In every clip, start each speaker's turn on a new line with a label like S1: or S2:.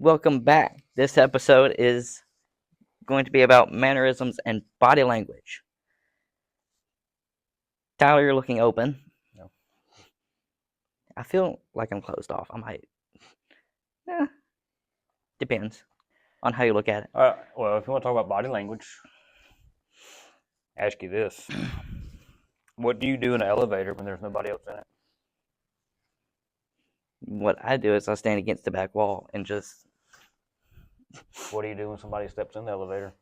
S1: Welcome back. This episode is going to be about mannerisms and body language. Tyler, you're looking open.
S2: No.
S1: I feel like I'm closed off. I might. Depends on how you look at it.
S2: Well, if you want to talk about body language, ask you this. What do you do in an elevator when there's nobody else in it?
S1: What I do is I stand against the back wall and just.
S2: What do you do when somebody steps in the elevator?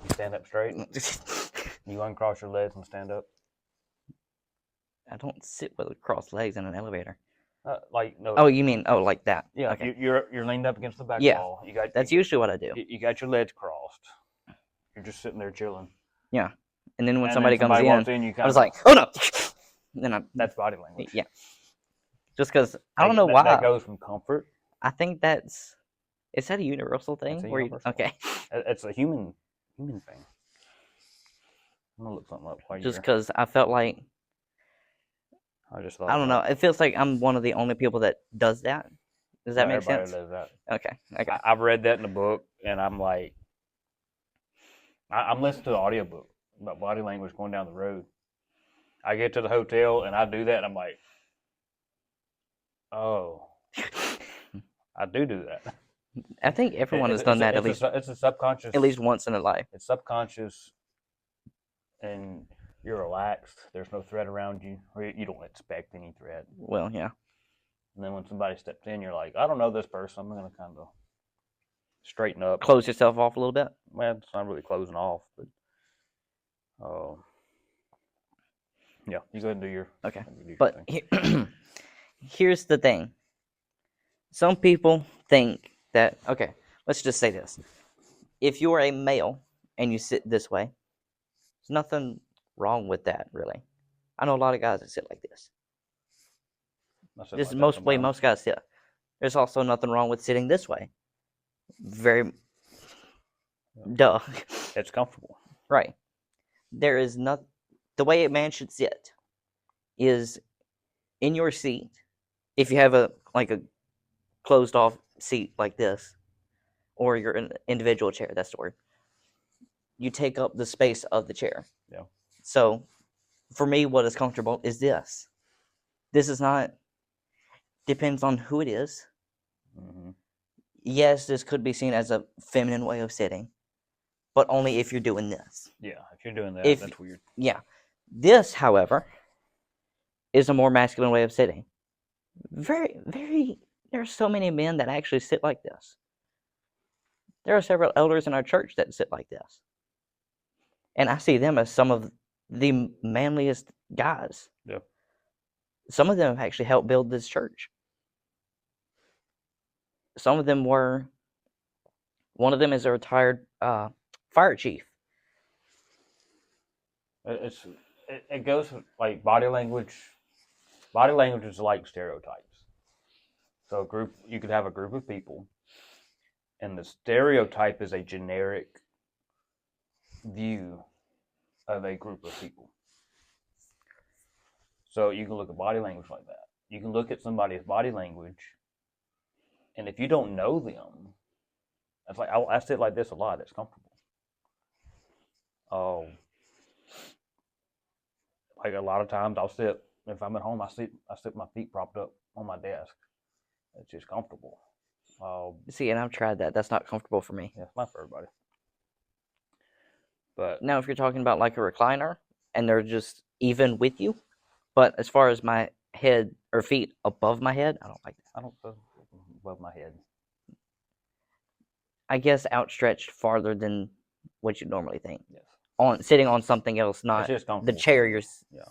S2: You stand up straight? You uncross your legs and stand up?
S1: I don't sit with crossed legs in an elevator.
S2: No.
S1: Oh, you mean like that?
S2: Yeah.
S1: Okay.
S2: You're leaned up against the back
S1: Yeah.
S2: wall.
S1: That's usually what I do.
S2: You got your legs crossed. You're just sitting there chilling.
S1: Yeah. And then when somebody comes
S2: walks
S1: in,
S2: you
S1: I was like, oh no. Then
S2: that's body language.
S1: Yeah. Just because I don't know why.
S2: That goes from comfort.
S1: I think is that a universal thing? Okay.
S2: It's a human thing. I'm gonna look something up.
S1: Just because I felt like
S2: I
S1: don't know. It feels like I'm one of the only people that does that. Does that make sense?
S2: Everybody does that.
S1: Okay.
S2: I've read that in a book, and I'm like, I'm listening to an audiobook about body language going down the road. I get to the hotel, and I do that, and I'm like, oh, I do that.
S1: I think everyone has done that at least.
S2: It's a subconscious.
S1: At least once in their life.
S2: It's subconscious, and you're relaxed. There's no threat around you, or you don't expect any threat.
S1: Well, yeah.
S2: And then when somebody steps in, you're like, I don't know this person. I'm going to kind of straighten up.
S1: Close yourself off a little bit?
S2: Well, it's not really closing off, but yeah, you go ahead and do your
S1: okay.
S2: But
S1: here's the thing. Some people think that, okay, let's just say this. If you're a male and you sit this way, there's nothing wrong with that, really. I know a lot of guys that sit like this. This is most guys sit. There's also nothing wrong with sitting this way. Duh.
S2: It's comfortable.
S1: Right. There is not. The way a man should sit is in your seat. If you have a closed off seat like this, or you're in an individual chair, that's the word. You take up the space of the chair.
S2: Yeah.
S1: So, for me, what is comfortable is this. This is not. Depends on who it is.
S2: Mm-hmm.
S1: Yes, this could be seen as a feminine way of sitting, but only if you're doing this.
S2: Yeah, if you're doing that, that's weird.
S1: Yeah. This, however, is a more masculine way of sitting. Very, very. There are so many men that actually sit like this. There are several elders in our church that sit like this. And I see them as some of the manliest guys.
S2: Yeah.
S1: Some of them have actually helped build this church. Some of them were. One of them is a retired fire chief.
S2: It goes like body language. Body language is like stereotypes. So you could have a group of people, and the stereotype is a generic view of a group of people. So you can look at body language like that. You can look at somebody's body language, and if you don't know them, it's like I sit like this a lot. It's comfortable. Like a lot of times I'll sit. If I'm at home, I sit with my feet propped up on my desk. It's just comfortable.
S1: See, and I've tried that. That's not comfortable for me.
S2: Yeah, it's not for everybody. But
S1: now, if you're talking about like a recliner and they're just even with you, but as far as my head or feet above my head, I don't like that.
S2: I don't put above my head.
S1: I guess outstretched farther than what you normally think.
S2: Yes.
S1: Sitting on something else, not the chair you're.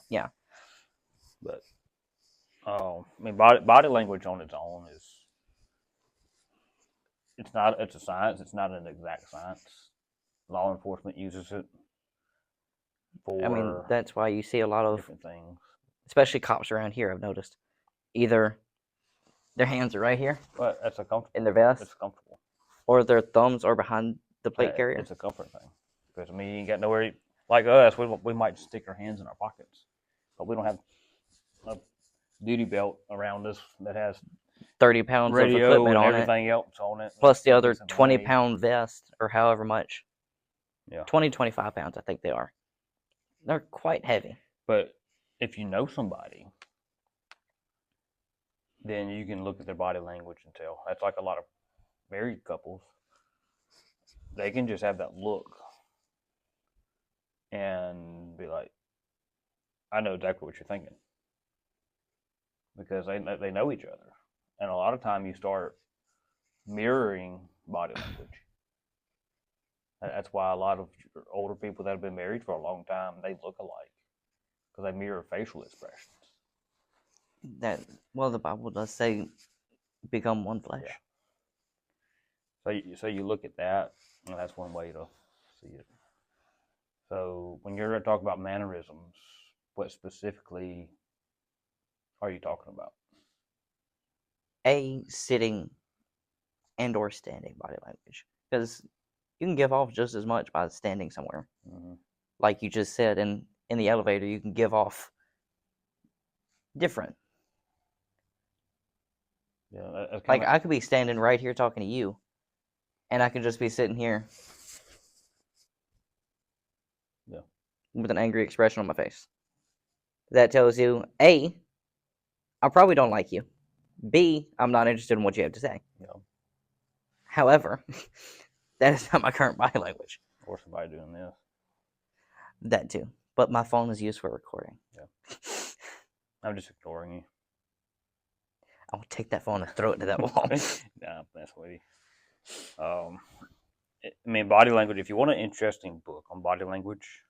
S1: Yeah.
S2: But I mean, body language on its own is. It's a science. It's not an exact science. Law enforcement uses it for.
S1: I mean, that's why you see a lot of
S2: different things.
S1: Especially cops around here, I've noticed. Either their hands are right here.
S2: But that's a comfort.
S1: In their vest.
S2: It's comfortable.
S1: Or their thumbs are behind the plate carrier.
S2: It's a comfort thing. Because, I mean, you ain't got nowhere. Like us, we might stick our hands in our pockets. But we don't have a duty belt around us that has
S1: 30 pounds of
S2: radio
S1: equipment
S2: and
S1: on it,
S2: everything else on it.
S1: plus the other
S2: Gets in the way.
S1: 20-pound vest, or however much.
S2: Yeah.
S1: 20, 25 pounds, I think they are. They're quite heavy.
S2: But if you know somebody, then you can look at their body language and tell. That's like a lot of married couples. They can just have that look and be like, I know exactly what you're thinking. Because they know each other. And a lot of time you start mirroring body language. That's why a lot of older people that have been married for a long time, they look alike. Because they mirror facial expressions.
S1: The Bible does say, become one flesh.
S2: Yeah. So you look at that, and that's one way to see it. So when you're talking about mannerisms, what specifically are you talking about?
S1: Sitting and or standing body language. Because you can give off just as much by standing somewhere.
S2: Mm-hmm.
S1: Like you just said, in the elevator, you can give off different.
S2: Yeah,
S1: like I could be standing right here talking to you, and I could just be sitting here.
S2: Yeah.
S1: With an angry expression on my face. That tells you, A, I probably don't like you. B, I'm not interested in what you have to say.
S2: Yeah.
S1: However, that is not my current body language.
S2: Or somebody doing this.
S1: That too. But my phone is used for recording.
S2: Yeah. I'm just ignoring you.
S1: I'll take that phone and throw it to that wall.
S2: Nah, that's witty. I mean, body language, if you want an interesting book on body language,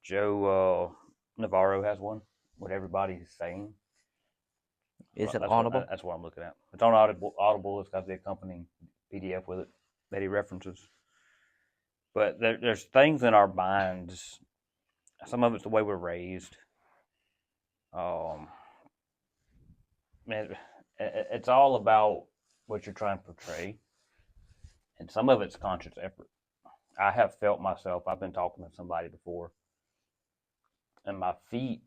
S2: Joe Navarro has one, What Everybody's Saying.
S1: Is it Audible?
S2: That's what I'm looking at. It's on Audible. It's got the accompanying PDF with it that he references. But there's things in our minds. Some of it's the way we're raised. Man, it's all about what you're trying to portray. And some of it's conscious effort. I have felt myself, I've been talking to somebody before, and my feet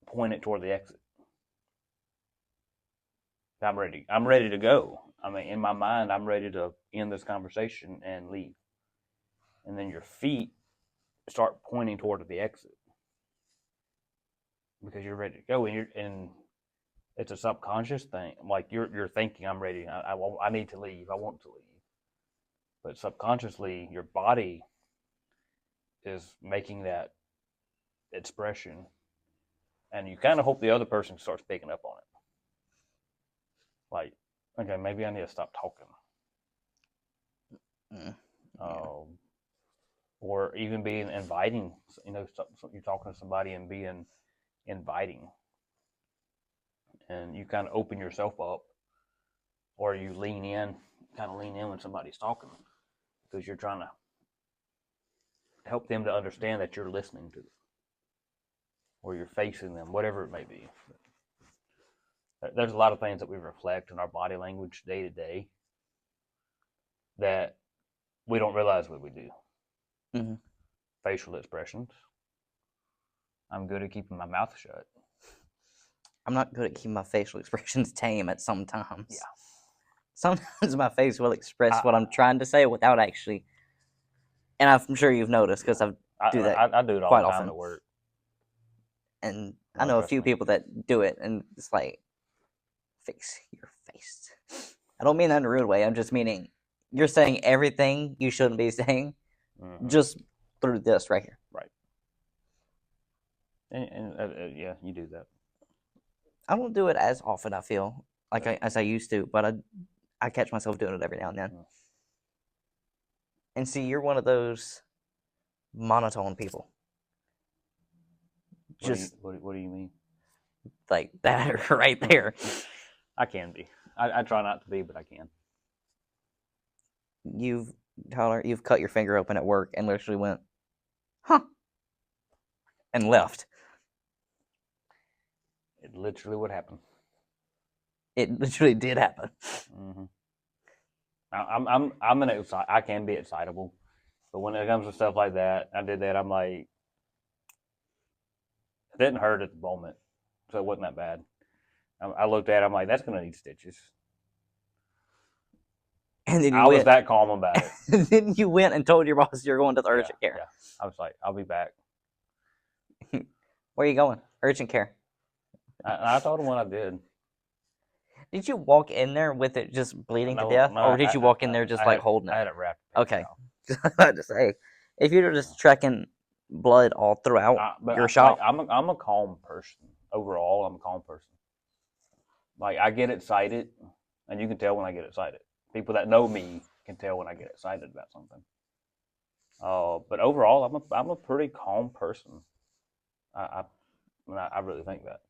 S2: pointed toward the exit. I'm ready to go. I mean, in my mind, I'm ready to end this conversation and leave. And then your feet start pointing toward the exit because you're ready to go, and it's a subconscious thing. Like you're thinking, I'm ready. I need to leave. I want to leave. But subconsciously, your body is making that expression, and you kind of hope the other person starts picking up on it. Like, okay, maybe I need to stop talking. Or even being inviting. You're talking to somebody and being inviting, and you kind of open yourself up, or you lean in when somebody's talking, because you're trying to help them to understand that you're listening to them, or you're facing them, whatever it may be. There's a lot of things that we reflect in our body language day to day that we don't realize what we do.
S1: Mm-hmm.
S2: Facial expressions. I'm good at keeping my mouth shut.
S1: I'm not good at keeping my facial expressions tame at some times.
S2: Yeah.
S1: Sometimes my face will express what I'm trying to say without actually. And I'm sure you've noticed because I do that
S2: I do it all
S1: quite
S2: the time
S1: often
S2: at work.
S1: And I know a few people that do it, and it's like, fix your face. I don't mean that in a rude way. I'm just meaning you're saying everything you shouldn't be saying just through this right here.
S2: Right. And yeah, you do that.
S1: I don't do it as often, I feel, as I used to, but I catch myself doing it every now and then. And see, you're one of those monotone people.
S2: What do you mean?
S1: Like that right there.
S2: I can be. I try not to be, but I can.
S1: Tyler, you've cut your finger open at work and literally went, huh, and left.
S2: It literally would happen.
S1: It literally did happen.
S2: Mm-hmm. I can be excitable, but when it comes to stuff like that, I did that. I'm like, it didn't hurt at the moment, so it wasn't that bad. I looked at it, I'm like, that's going to need stitches.
S1: And then you
S2: I was
S1: went.
S2: that calm about it.
S1: And then you went and told your boss you're going to the urgent care.
S2: Yeah. I was like, I'll be back.
S1: Where are you going? Urgent care.
S2: I told him what I did.
S1: Did you walk in there with it just bleeding to death, or did you walk in there just like holding it?
S2: I had it wrapped.
S1: Okay. I had to say, if you're just trekking blood all throughout your shop,
S2: like, I'm a calm person overall. I'm a calm person. Like, I get excited, and you can tell when I get excited. People that know me can tell when I get excited about something. But overall, I'm a pretty calm person. I really think that.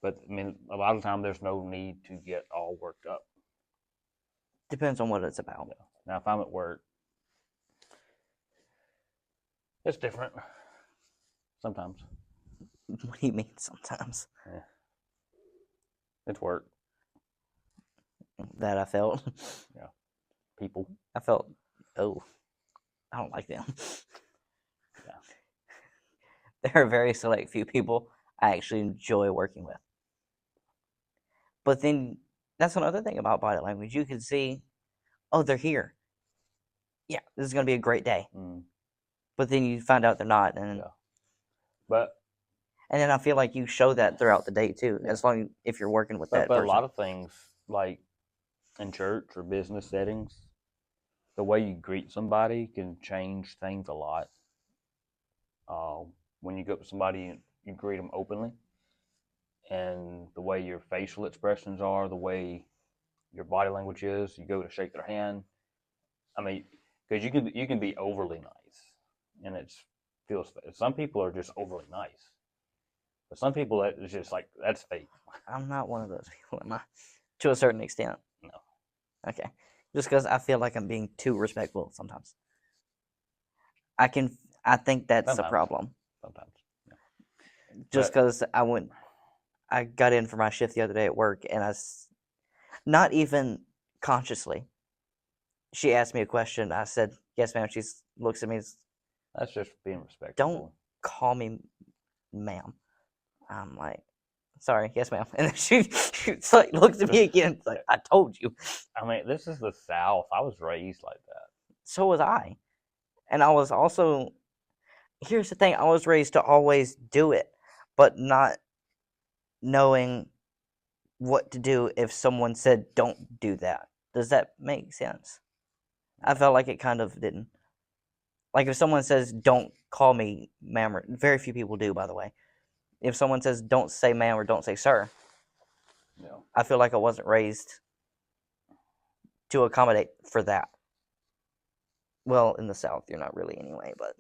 S2: But I mean, a lot of the time, there's no need to get all worked up.
S1: depends on what it's about.
S2: Yeah. Now, if I'm at work, it's different. Sometimes.
S1: What do you mean sometimes?
S2: Yeah. It's work.
S1: That I felt.
S2: Yeah. People.
S1: I felt, oh, I don't like them.
S2: Yeah.
S1: There are very select few people I actually enjoy working with. But then that's another thing about body language. You can see, oh, they're here. Yeah, this is going to be a great day.
S2: Mm.
S1: But then you find out they're not. And
S2: But
S1: and then I feel like you show that throughout the day too, as long if you're working with that
S2: but a
S1: person.
S2: lot of things, like in church or business settings, the way you greet somebody can change things a lot. When you go up to somebody, you greet them openly, and the way your facial expressions are, the way your body language is, you go to shake their hand. I mean, because you can be overly nice, and it's feels. Some people are just overly nice, but some people it's just like that's fake.
S1: I'm not one of those people, am I? To a certain extent.
S2: No.
S1: Okay. Just because I feel like I'm being too respectful sometimes. I think that's
S2: Sometimes.
S1: a problem.
S2: Sometimes. Yeah.
S1: Just because I got in for my shift the other day at work, and not even consciously, she asked me a question. I said, yes, ma'am. She looks at me.
S2: That's just being respectful.
S1: Don't call me ma'am. I'm like, sorry, yes, ma'am. And then she like, looks at me again. It's like, I told you.
S2: I mean, this is the South. I was raised like that.
S1: So was I. And I was also, here's the thing, I was raised to always do it, but not knowing what to do if someone said, don't do that. Does that make sense? I felt like it kind of didn't. Like if someone says, don't call me ma'am, or very few people do, by the way. If someone says, don't say ma'am or don't say sir,
S2: Yeah.
S1: I feel like I wasn't raised to accommodate for that. Well, in the South, you're not really anyway, but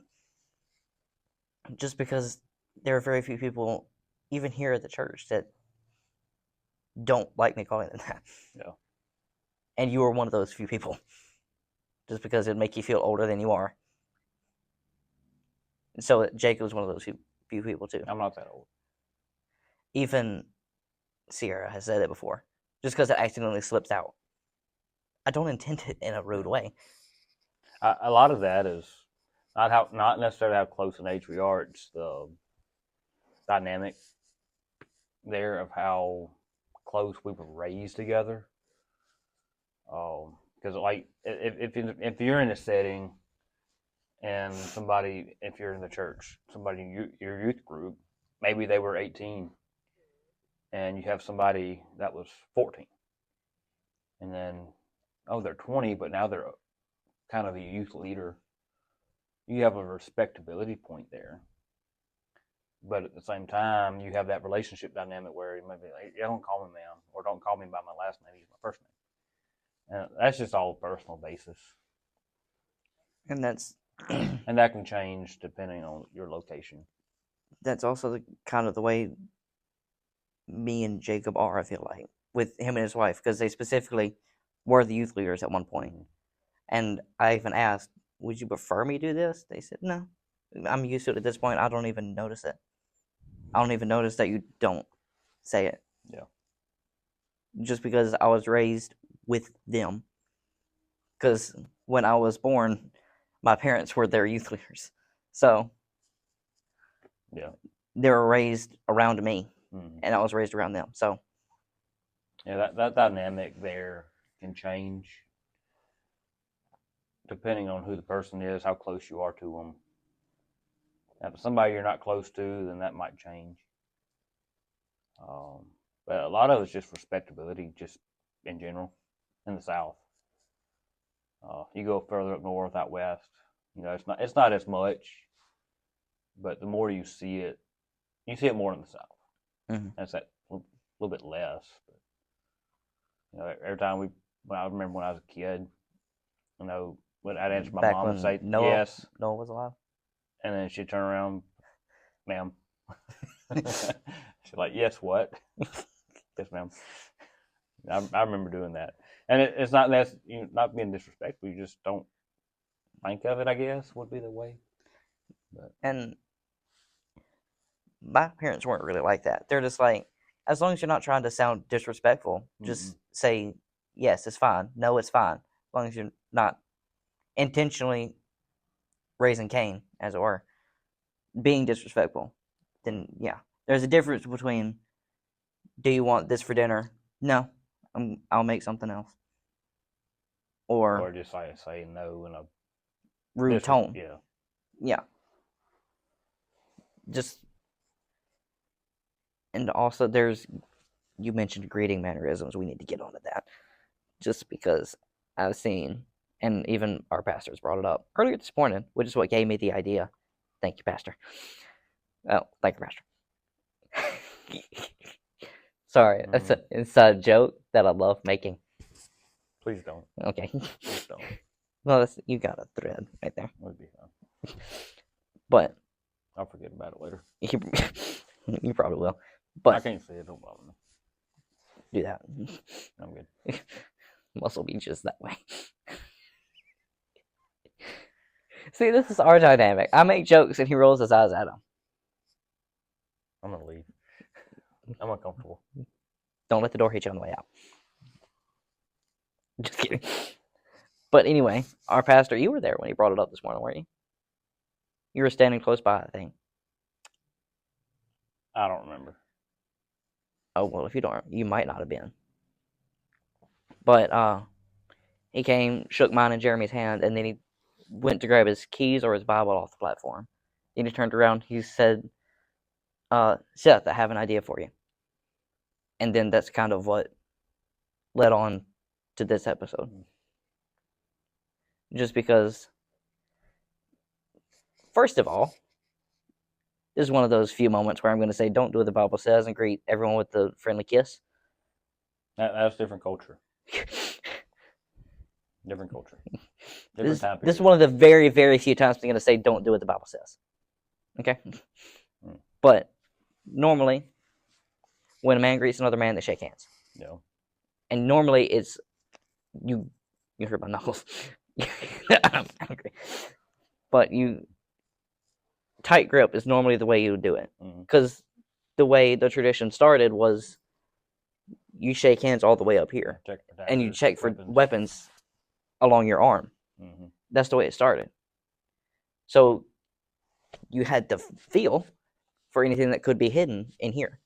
S1: just because there are very few people, even here at the church, that don't like me calling them that.
S2: Yeah.
S1: And you are one of those few people. Just because it'd make you feel older than you are. So Jacob was one of those few people too.
S2: I'm not that old.
S1: Even Sierra has said it before. Just because it accidentally slips out. I don't intend it in a rude way.
S2: A lot of that is not necessarily how close in age we are. It's the dynamic there of how close we were raised together. Because like if you're in a setting and somebody, if you're in the church, somebody in your youth group, maybe they were 18, and you have somebody that was 14, and then they're 20, but now they're kind of a youth leader. You have a respectability point there, but at the same time, you have that relationship dynamic where you might be like, "Yeah, don't call me ma'am," or "Don't call me by my last name, use my first name." And that's just all personal basis,
S1: And that's
S2: and that can change depending on your location.
S1: That's also kind of the way me and Jacob are, I feel like, with him and his wife, because they specifically were the youth leaders at one point.
S2: Mm-hmm.
S1: And I even asked, would you prefer me do this? They said, no. I'm used to it at this point. I don't even notice it. I don't even notice that you don't say it.
S2: Yeah.
S1: Just because I was raised with them. Because when I was born, my parents were their youth leaders. So
S2: yeah,
S1: they were raised around me,
S2: mm-hmm.
S1: and I was raised around them. So
S2: Yeah, that dynamic there can change depending on who the person is, how close you are to them. If it's somebody you're not close to, then that might change. But a lot of it's just respectability, just in general, in the South. You go further up north, out west, it's not as much, but the more you see it more in the South.
S1: Mm-hmm.
S2: That's that little bit less. But, every time I remember when I was a kid, when I'd answer my mom and say yes.
S1: Noah was alive.
S2: And then she'd turn around, ma'am. She's like, yes, what? Yes, ma'am. I remember doing that. And it's not not being disrespectful. You just don't think of it, I guess, would be the way. But.
S1: And my parents weren't really like that. They're just like, as long as you're not trying to sound disrespectful, just say, yes, it's fine. No, it's fine. As long as you're not intentionally raising Cain, as it were, being disrespectful, then yeah. There's a difference between, do you want this for dinner? No, I'll make something else. Or
S2: just like say no in a
S1: rude tone.
S2: Yeah.
S1: Yeah. Just, and also you mentioned greeting mannerisms. We need to get onto that. Just because I've seen, and even our pastors brought it up earlier this morning, which is what gave me the idea. Thank you, Pastor. Oh, thank you, Pastor. Sorry, that's an inside joke that I love making.
S2: Please don't.
S1: Okay.
S2: Please don't.
S1: Well, you got a thread right there.
S2: Would be fine.
S1: But
S2: I'll forget about it later.
S1: You probably will. But
S2: I can't say it. Don't bother me.
S1: Do that.
S2: I'm good.
S1: Muscle be just that way. See, this is our dynamic. I make jokes and he rolls his eyes at them.
S2: I'm gonna leave. I'm uncomfortable.
S1: Don't let the door hit you on the way out. Just kidding. But anyway, our pastor, you were there when he brought it up this morning, weren't you? You were standing close by, I think.
S2: I don't remember.
S1: Oh, well, if you don't, you might not have been. But he came, shook mine and Jeremy's hand, and then he went to grab his keys or his Bible off the platform. Then he turned around, he said, Seth, I have an idea for you. And then that's kind of what led on to this episode. Just because, first of all, this is one of those few moments where I'm going to say, don't do what the Bible says and greet everyone with a friendly kiss.
S2: That's different culture. Different culture. Different time period.
S1: This is one of the very, very few times I'm going to say, don't do what the Bible says. Okay? But normally, when a man greets another man, they shake hands.
S2: Yeah.
S1: And normally it's, you hurt my knuckles. I'm angry. But tight grip is normally the way you would do it. Because the way the tradition started was you shake hands all the way up here. And you check for weapons along your arm. That's the way it started. So you had to feel for anything that could be hidden in here.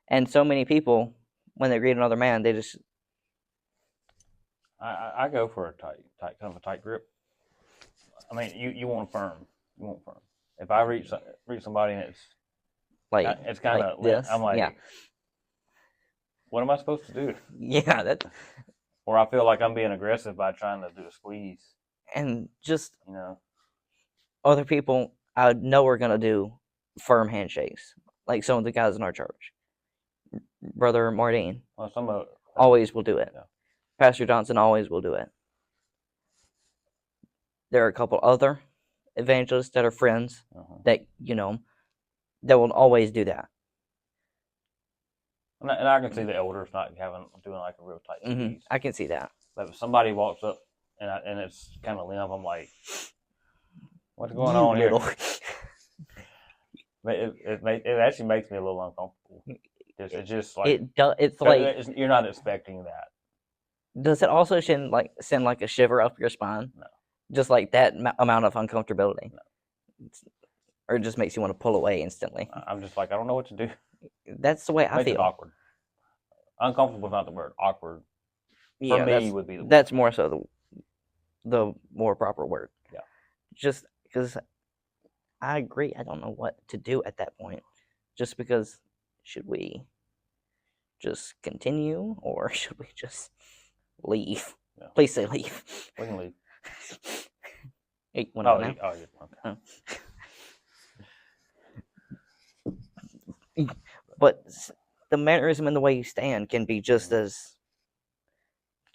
S1: And so many people, when they greet another man, they just...
S2: I go for a tight, kind of a tight grip. I mean, you want firm. You want firm. If I reach somebody and it's kind of
S1: like this,
S2: I'm like,
S1: yeah.
S2: What am I supposed to do?
S1: Yeah, that.
S2: Or I feel like I'm being aggressive by trying to do a squeeze.
S1: And just other people I know are gonna do firm handshakes, like some of the guys in our church. Brother Mardine always will do it. Yeah. Pastor Johnson always will do it. There are a couple other evangelists that are friends that that will always do that.
S2: And I can see the elders not doing like a real tight squeeze.
S1: I can see that.
S2: But if somebody walks up and it's kind of limp, I'm like, what's going on here? It actually makes me a little uncomfortable. It's just like
S1: it's like
S2: you're not expecting that.
S1: Does it also send like a shiver up your spine?
S2: No.
S1: Just like that amount of uncomfortability.
S2: No.
S1: Or it just makes you want to pull away instantly.
S2: I'm just like, I don't know what to do.
S1: That's the way I feel.
S2: It awkward. Uncomfortable is not the word. Awkward.
S1: Yeah,
S2: For me, would be the word.
S1: that's more so the more proper word.
S2: Yeah.
S1: Just because I agree, I don't know what to do at that point. Just because, should we just continue or should we just leave?
S2: Yeah.
S1: Please say leave.
S2: We can leave.
S1: Hey, wanna go now?
S2: Oh, yeah. Okay.
S1: But the mannerism and the way you stand can be just as.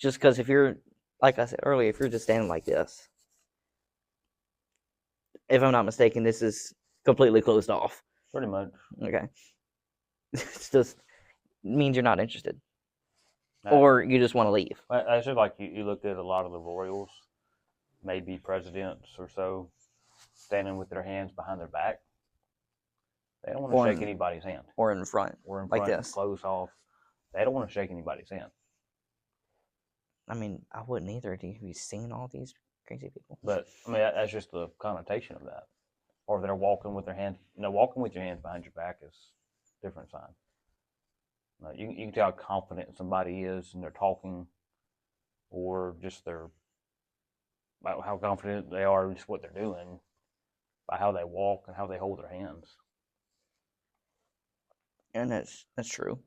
S1: Just because if you're, like I said earlier, if you're just standing like this, if I'm not mistaken, this is completely closed off.
S2: Pretty much.
S1: Okay. It just means you're not interested. Or you just want to leave.
S2: I should like you look at a lot of the royals, maybe presidents or so, standing with their hands behind their back. They don't want to shake anybody's hand.
S1: Or in front.
S2: Or in
S1: like
S2: front,
S1: this.
S2: closed off. They don't want to shake anybody's hand.
S1: I mean, I wouldn't either. Have you seen all these crazy people?
S2: But, I mean, that's just the connotation of that. Or they're walking with their hands. Walking with your hands behind your back is a different sign. You can tell how confident somebody is and they're talking, or just how confident they are in just what they're doing by how they walk and how they hold their hands.
S1: And that's true.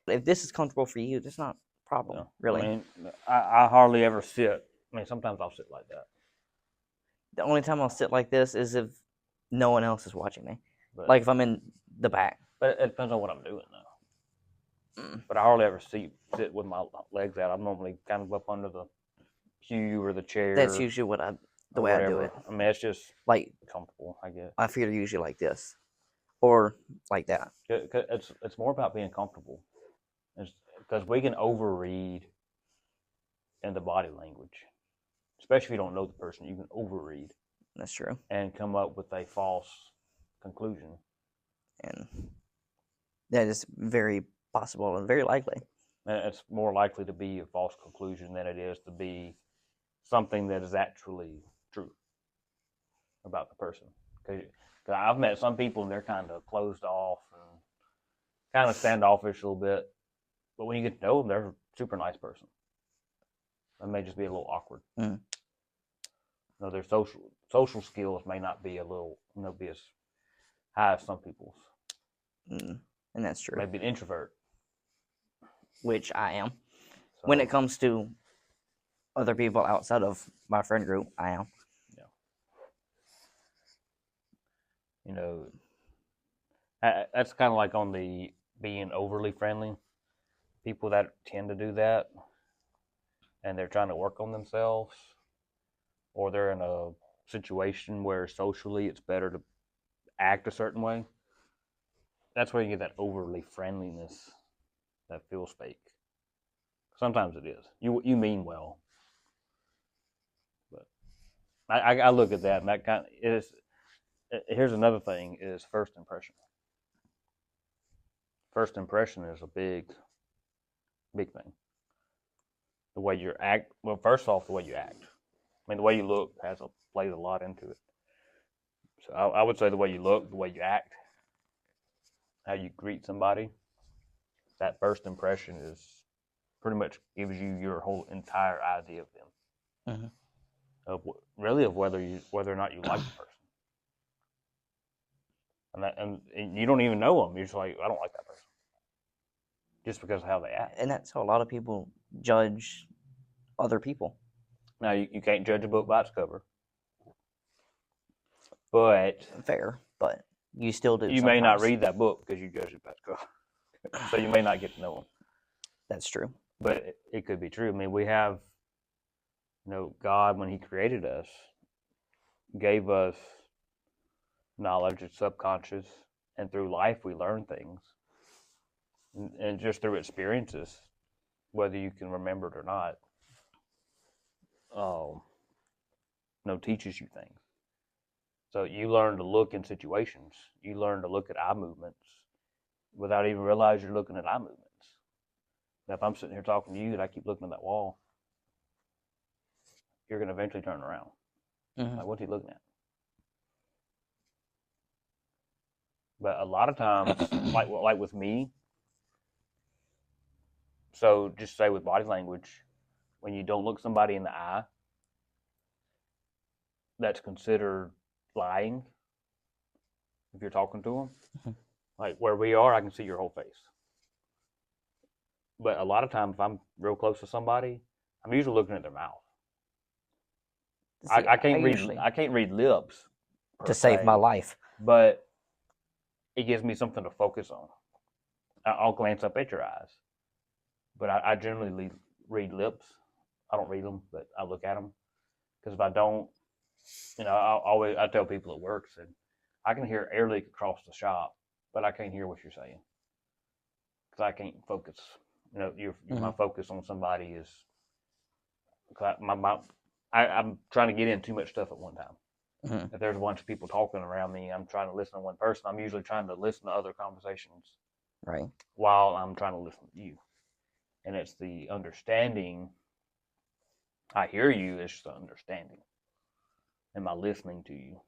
S1: If this is comfortable for you, that's not a problem, really.
S2: I mean, I hardly ever sit. I mean, sometimes I'll sit like that.
S1: The only time I'll sit like this is if no one else is watching me.
S2: But,
S1: like if I'm in the back.
S2: But it depends on what I'm doing, though. But I hardly ever sit with my legs out. I'm normally kind of up under the pew or the chair.
S1: That's usually the way I do it.
S2: I mean, it's just
S1: like
S2: comfortable, I guess.
S1: My feet are usually like this, or like that.
S2: It's more about being comfortable, because we can overread in the body language, especially if you don't know the person. You can overread.
S1: That's true.
S2: And come up with a false conclusion.
S1: And that is very possible and very likely.
S2: And it's more likely to be a false conclusion than it is to be something that is actually true about the person. Because I've met some people and they're kind of closed off and kind of standoffish a little bit. But when you get to know them, they're a super nice person. They may just be a little awkward. Their social skills may not be be as high as some people's.
S1: And that's true.
S2: Maybe an introvert.
S1: Which I am. So, when it comes to other people outside of my friend group, I am.
S2: Yeah. That's kind of like on the being overly friendly. People that tend to do that, and they're trying to work on themselves, or they're in a situation where socially it's better to act a certain way. That's where you get that overly friendliness that feels fake. Sometimes it is. You mean well, but I look at that and that kind of is. Here's another thing: is first impression. First impression is a big thing. The way you act. Well, first off, the way you act. I mean, the way you look plays a lot into it. So I would say the way you look, the way you act, how you greet somebody. That first impression is pretty much gives you your whole entire idea of them. Of whether or not you like the person. And you don't even know them. You're just like, I don't like that person. Just because of how they act.
S1: And that's how a lot of people judge other people.
S2: Now, you can't judge a book by its cover. But...
S1: Fair, but you still do.
S2: You may not read that book because you judge it by its cover. So you may not get to know them.
S1: That's true.
S2: But it could be true. I mean, we have, God, when He created us, gave us knowledge, it's subconscious, and through life we learn things. And just through experiences, whether you can remember it or not, teaches you things. So you learn to look in situations. You learn to look at eye movements without even realizing you're looking at eye movements. Now, if I'm sitting here talking to you and I keep looking at that wall, you're going to eventually turn around. Like, what's he looking at? But a lot of times, like with me, So just say with body language, when you don't look somebody in the eye, that's considered lying if you're talking to them.
S1: Mhm.
S2: Like where we are, I can see your whole face. But a lot of times, if I'm real close to somebody, I'm usually looking at their mouth.
S1: See,
S2: I can't read.
S1: usually
S2: I can't read lips per
S1: to save my
S2: se,
S1: life.
S2: but it gives me something to focus on. I'll glance up at your eyes, but I generally read lips. I don't read them, but I look at them because if I don't, I tell people at work that I can hear air leak across the shop, but I can't hear what you're saying because I can't focus. My focus on somebody is I'm trying to get in too much stuff at one time.
S1: Mm-hmm.
S2: If there's a bunch of people talking around me, I'm trying to listen to one person. I'm usually trying to listen to other conversations
S1: Right.
S2: while I'm trying to listen to you. And it's the understanding. I hear you. It's just the understanding. Am I listening to you?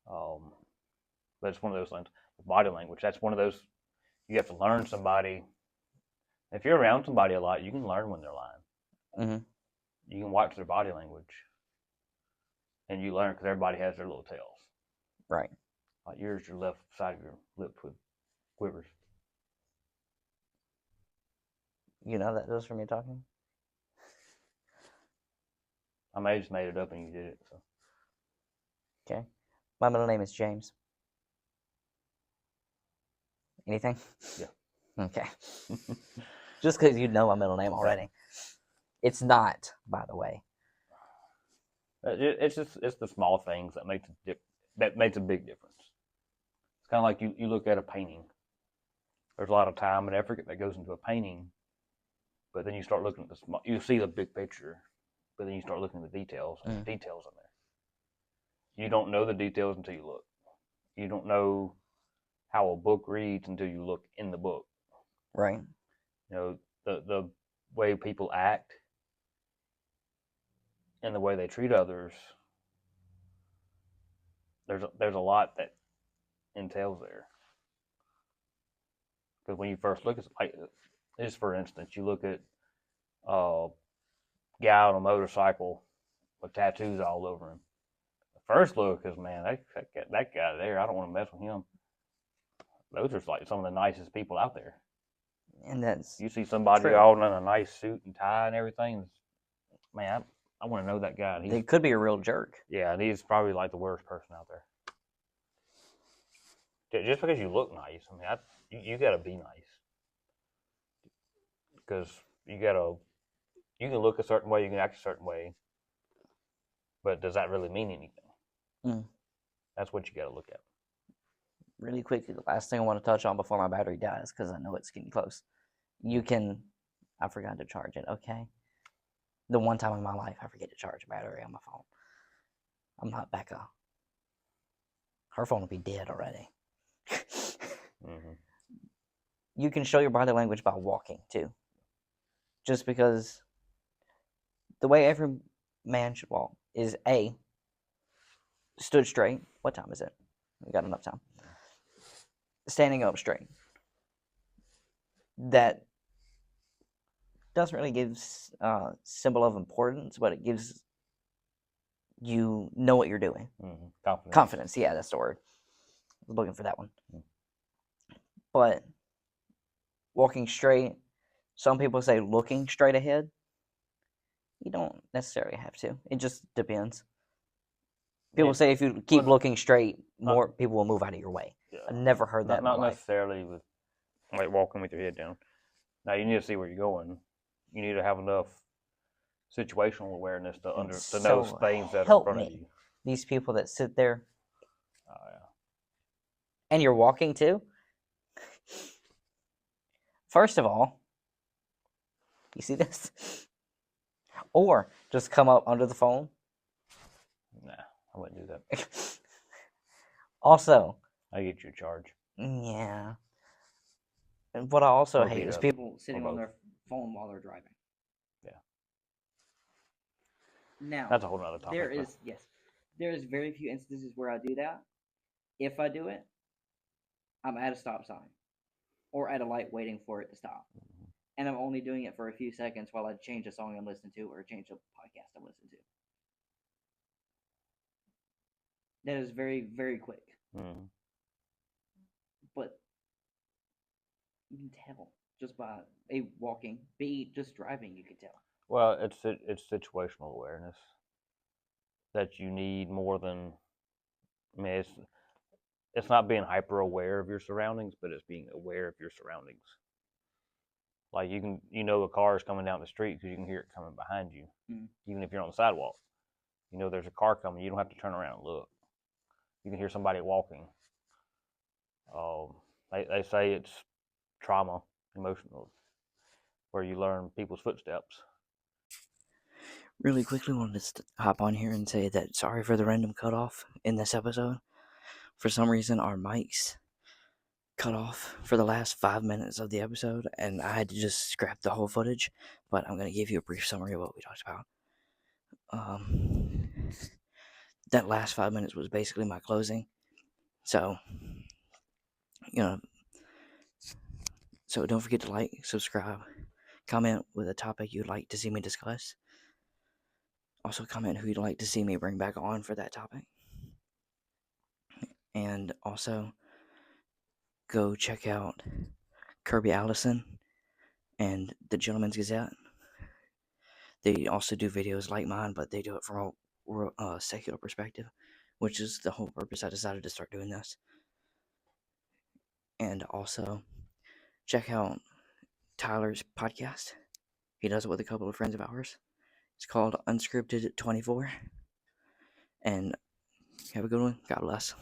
S2: But it's one of those things. Body language. That's one of those. You have to learn somebody. If you're around somebody a lot, you can learn when they're lying.
S1: Mm-hmm.
S2: You can watch their body language, and you learn because everybody has their little tails.
S1: Right.
S2: Like yours, your left side of your lip quivers.
S1: You know that just from me talking?
S2: I may have just made it up and you did it. So.
S1: Okay. My middle name is James. Anything?
S2: Yeah.
S1: Okay. Just because you know my middle name already. It's not, by the way.
S2: It's the small things that makes a big difference. It's kind of like you look at a painting. There's a lot of time and effort that goes into a painting, but then you start looking at the small. You see the big picture, but then you start looking at the details, and the details in there. You don't know the details until you look. You don't know how a book reads until you look in the book.
S1: Right.
S2: The way people act and the way they treat others. There's a lot that entails there. Because when you first look at, like, just for instance, you look at a guy on a motorcycle with tattoos all over him. The first look is, man, that guy there, I don't want to mess with him. Those are like some of the nicest people out there.
S1: And that's
S2: You see somebody
S1: true.
S2: all in a nice suit and tie and everything, man, I want to know that guy.
S1: They could be a real jerk.
S2: Yeah, and he's probably like the worst person out there. Just because you look nice, I mean, you got to be nice. Because you can look a certain way, you can act a certain way, but does that really mean anything?
S1: Mm.
S2: That's what you got to look at.
S1: Really quickly, the last thing I want to touch on before my battery dies, because I know it's getting close. I forgot to charge it, okay? The one time in my life I forget to charge a battery on my phone. I'm not Becca. Her phone will be dead already.
S2: Mm-hmm.
S1: You can show your body language by walking, too. Just because the way every man should walk is A, stood straight. What time is it? We got enough time. Standing up straight. That doesn't really give symbol of importance, but it gives you know what you're doing.
S2: Mm-hmm.
S1: Confidence, yeah, that's the word. I was looking for that one. Mm-hmm. But walking straight, some people say looking straight ahead. You don't necessarily have to. It just depends. People say if you keep looking straight, more people will move out of your way. Yeah. I've never heard that.
S2: Not necessarily with like walking with your head down. Now you need to see where you're going. You need to have enough situational awareness to know things that are in front of you.
S1: These people that sit there.
S2: Oh yeah.
S1: And you're walking too. First of all, you see this? Or just come up under the phone.
S2: Nah, I wouldn't do that.
S1: Also,
S2: I get you a charge.
S1: Yeah. And what I also hate is people sitting on their phone while they're driving.
S2: Yeah.
S1: Now,
S2: that's a whole other topic.
S1: There is very few instances where I do that. If I do it, I'm at a stop sign or at a light waiting for it to stop. and I'm only doing it for a few seconds while I change a song I'm listening to or change a podcast I'm listening to. That is very, very quick.
S2: Mm.
S1: But you can tell just by A, walking, B, just driving, you can tell.
S2: Well, it's situational awareness that you need more than. I mean, it's not being hyper aware of your surroundings, but it's being aware of your surroundings. Like a car is coming down the street because you can hear it coming behind you, even if you're on the sidewalk. You know there's a car coming. You don't have to turn around and look. You can hear somebody walking. They say it's trauma, emotional, where you learn people's footsteps.
S1: Really quickly, wanted to hop on here and say that sorry for the random cutoff in this episode. For some reason, our mics cut off for the last 5 minutes of the episode, and I had to just scrap the whole footage. But I'm going to give you a brief summary of what we talked about. That last 5 minutes was basically my closing. So, so don't forget to like, subscribe, comment with a topic you'd like to see me discuss. Also, comment who you'd like to see me bring back on for that topic. And also, go check out Kirby Allison and the Gentleman's Gazette. They also do videos like mine, but they do it from a secular perspective, which is the whole purpose I decided to start doing this. And also, check out Tyler's podcast. He does it with a couple of friends of ours. It's called UnScriptedPodcastN. And have a good one. God bless.